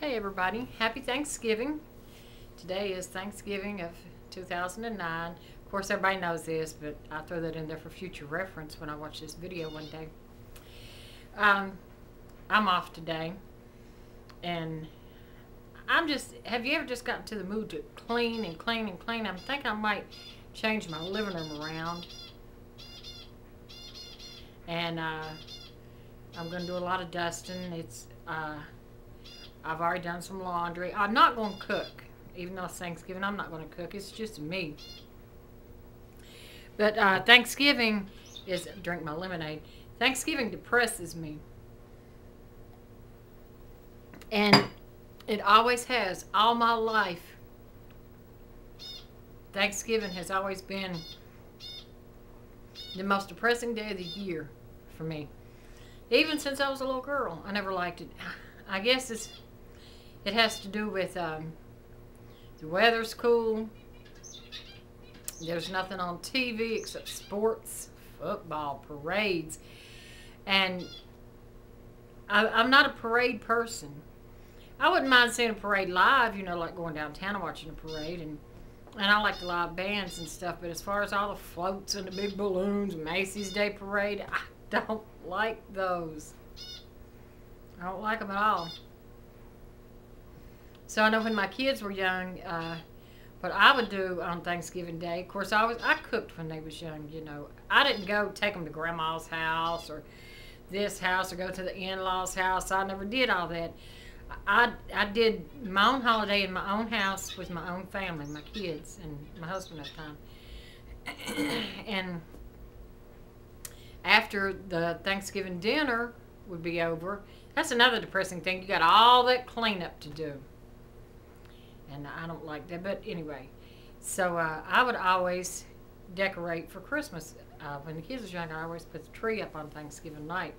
Hey everybody, happy Thanksgiving. Today is Thanksgiving of 2009. Of course everybody knows this, but I throw that in there for future reference when I watch this video one day. I'm off today, and have you ever just gotten to the mood to clean and clean and clean? I think I might change my living room around. And I'm going to do a lot of dusting. I've already done some laundry. I'm not going to cook. Even though it's Thanksgiving, I'm not going to cook. It's just me. But Thanksgiving is... Drink my lemonade. Thanksgiving depresses me. And it always has. All my life, Thanksgiving has always been the most depressing day of the year for me. Even since I was a little girl, I never liked it. I guess it has to do with the weather's cool. There's nothing on TV except sports, football, parades. And I'm not a parade person. I wouldn't mind seeing a parade live, you know, like going downtown and watching a parade. And I like the live bands and stuff. But as far as all the floats and the big balloons, Macy's Day Parade, I don't like those. I don't like them at all. So I know when my kids were young, what I would do on Thanksgiving Day, of course I cooked when they was young, you know. I didn't go take them to grandma's house or this house or go to the in-laws house. I never did all that. I did my own holiday in my own house with my own family, my kids and my husband at the time. And after the Thanksgiving dinner would be over, that's another depressing thing. You got all that cleanup to do. And I don't like that. But anyway, so I would always decorate for Christmas. When the kids was young, I always put the tree up on Thanksgiving night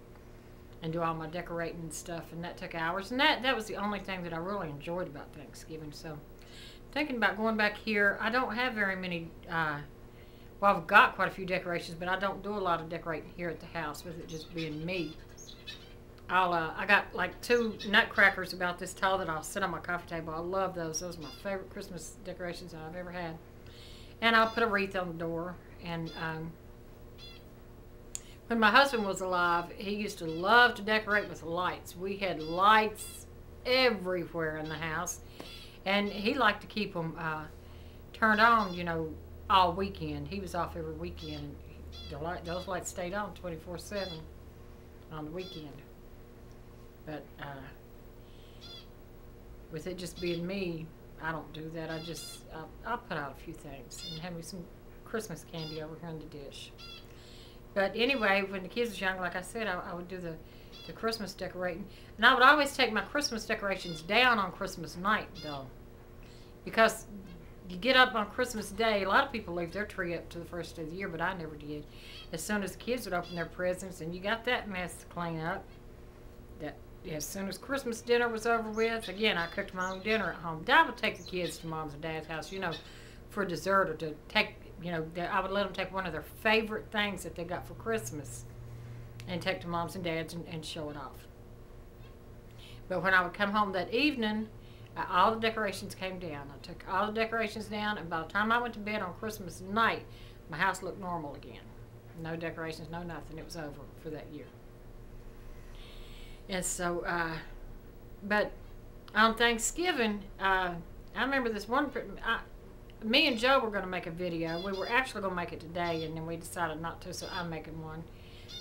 and do all my decorating and stuff. And that took hours. And that was the only thing that I really enjoyed about Thanksgiving. So thinking about going back here, I don't have very many... well, I've got quite a few decorations, but I don't do a lot of decorating here at the house with it just being me. I got like 2 nutcrackers about this tall that I'll sit on my coffee table. I love those. Those are my favorite Christmas decorations I've ever had. And I'll put a wreath on the door. And when my husband was alive, he used to love to decorate with lights. We had lights everywhere in the house. And he liked to keep them turned on, you know, all weekend. He was off every weekend. Those lights stayed on 24/7 on the weekend. But with it just being me, I don't do that. I'll put out a few things and have me some Christmas candy over here in the dish. But anyway, when the kids was young, like I said, I would do the Christmas decorating. And I would always take my Christmas decorations down on Christmas night, though. Because you get up on Christmas Day, a lot of people leave their tree up to the first of the year, but I never did. As soon as the kids would open their presents, and you got that mess to clean up, as soon as Christmas dinner was over with, again, I cooked my own dinner at home. Dad would take the kids to Mom's and Dad's house, you know, for dessert or to take, you know, I would let them take one of their favorite things that they got for Christmas and take to Mom's and Dad's and show it off. But when I would come home that evening, all the decorations came down. I took all the decorations down, and by the time I went to bed on Christmas night, my house looked normal again. No decorations, no nothing. It was over for that year. And so, but on Thanksgiving, I remember this one, me and Joe were going to make a video. We were actually going to make it today, and then we decided not to, so I'm making one.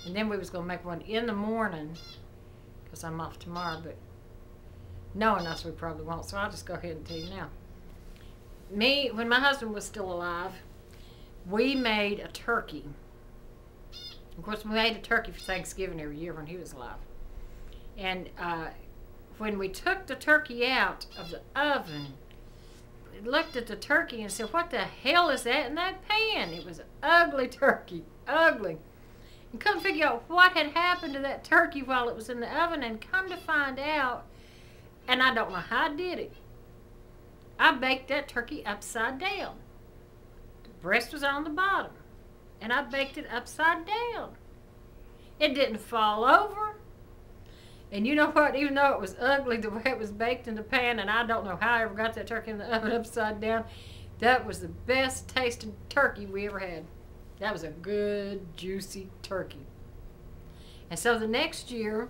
And then we was going to make one in the morning, because I'm off tomorrow, but knowing us, we probably won't, so I'll just go ahead and tell you now. When my husband was still alive, we made a turkey. Of course, we made a turkey for Thanksgiving every year when he was alive. And when we took the turkey out of the oven, we looked at the turkey and said, what the hell is that in that pan? It was an ugly turkey, ugly. And couldn't figure out what had happened to that turkey while it was in the oven, and come to find out, and I don't know how I did it, I baked that turkey upside down. The breast was on the bottom, and I baked it upside down. It didn't fall over. And you know what? Even though it was ugly the way it was baked in the pan, and I don't know how I ever got that turkey in the oven upside down, that was the best tasting turkey we ever had. That was a good, juicy turkey. And so the next year,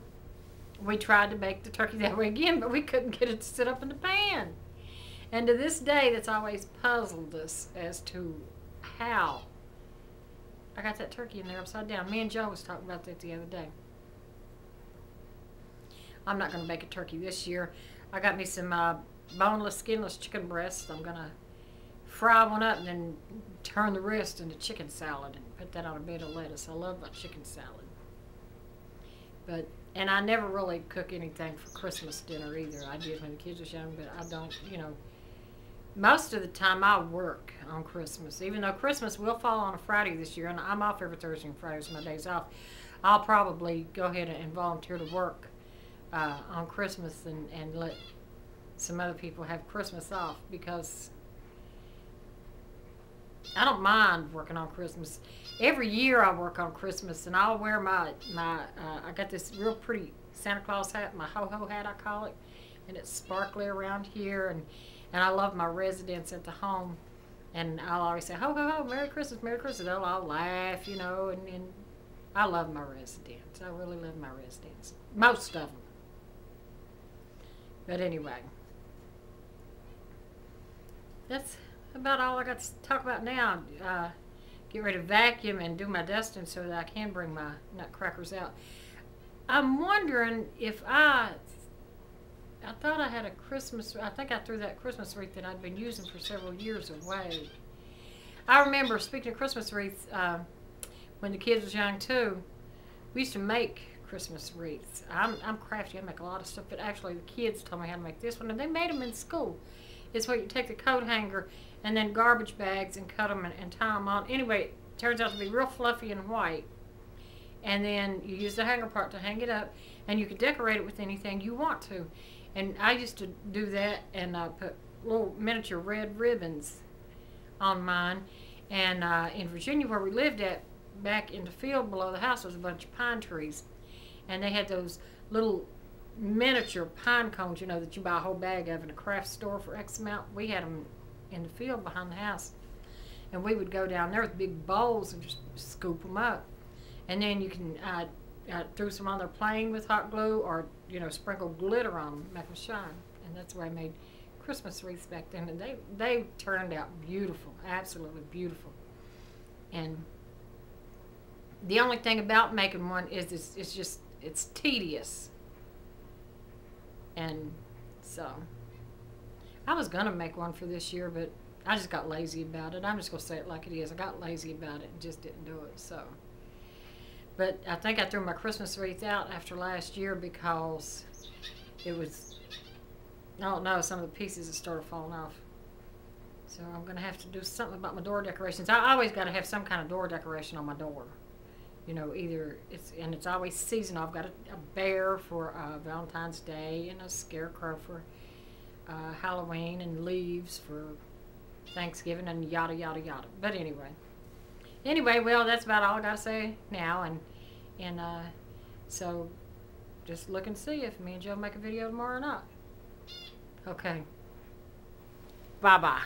we tried to bake the turkey that way again, but we couldn't get it to sit up in the pan. And to this day, that's always puzzled us as to how I got that turkey in there upside down. Me and Joe was talking about that the other day. I'm not going to bake a turkey this year. I got me some boneless, skinless chicken breasts. I'm going to fry one up and then turn the rest into chicken salad and put that on a bed of lettuce. I love my chicken salad. And I never really cook anything for Christmas dinner either. I did when the kids were young, but I don't, most of the time I work on Christmas. Even though Christmas will fall on a Friday this year, and I'm off every Thursday and Friday, so my days off, I'll probably go ahead and volunteer to work on Christmas and let some other people have Christmas off, because I don't mind working on Christmas. Every year I work on Christmas, and I'll wear my I got this real pretty Santa Claus hat, my ho-ho hat I call it, and it's sparkly around here, and I love my residents at the home, and I'll always say, ho, ho, ho, Merry Christmas, Merry Christmas. They'll all laugh, and I love my residents. I really love my residents. Most of them. But anyway, that's about all I got to talk about now. Get ready to vacuum and do my dusting so that I can bring my nutcrackers out. I'm wondering if I thought I had a Christmas, I think I threw that Christmas wreath that I'd been using for several years away. I remember, speaking of Christmas wreaths, when the kids was young too, we used to make Christmas wreaths. I'm crafty, I make a lot of stuff, but actually the kids told me how to make this one, and they made them in school. It's where you take the coat hanger and then garbage bags and cut them and tie them on. Anyway, it turns out to be real fluffy and white. And then you use the hanger part to hang it up, and you can decorate it with anything you want to. And I used to do that and put little miniature red ribbons on mine. And in Virginia, where we lived at, back in the field below the house was a bunch of pine trees. And they had those little miniature pine cones, that you buy a whole bag of in a craft store for X amount. We had them in the field behind the house. And we would go down there with big bowls and just scoop them up. And then you can threw some on there playing with hot glue, or sprinkle glitter on them, make them shine. And that's where I made Christmas wreaths back then, and they turned out beautiful, absolutely beautiful. And the only thing about making one is it's tedious. And so I was gonna make one for this year, but I just got lazy about it. I'm just gonna say it like it is. I got lazy about it and just didn't do it. So, but I think I threw my Christmas wreath out after last year because it was, I don't know, some of the pieces had started falling off. So I'm gonna have to do something about my door decorations. I always got to have some kind of door decoration on my door. Either it's always seasonal. I've got a bear for Valentine's Day, and a scarecrow for Halloween, and leaves for Thanksgiving, and yada yada yada. But anyway, well, that's about all I gotta say now, and so just look and see if me and Joe make a video tomorrow or not. Okay. Bye bye.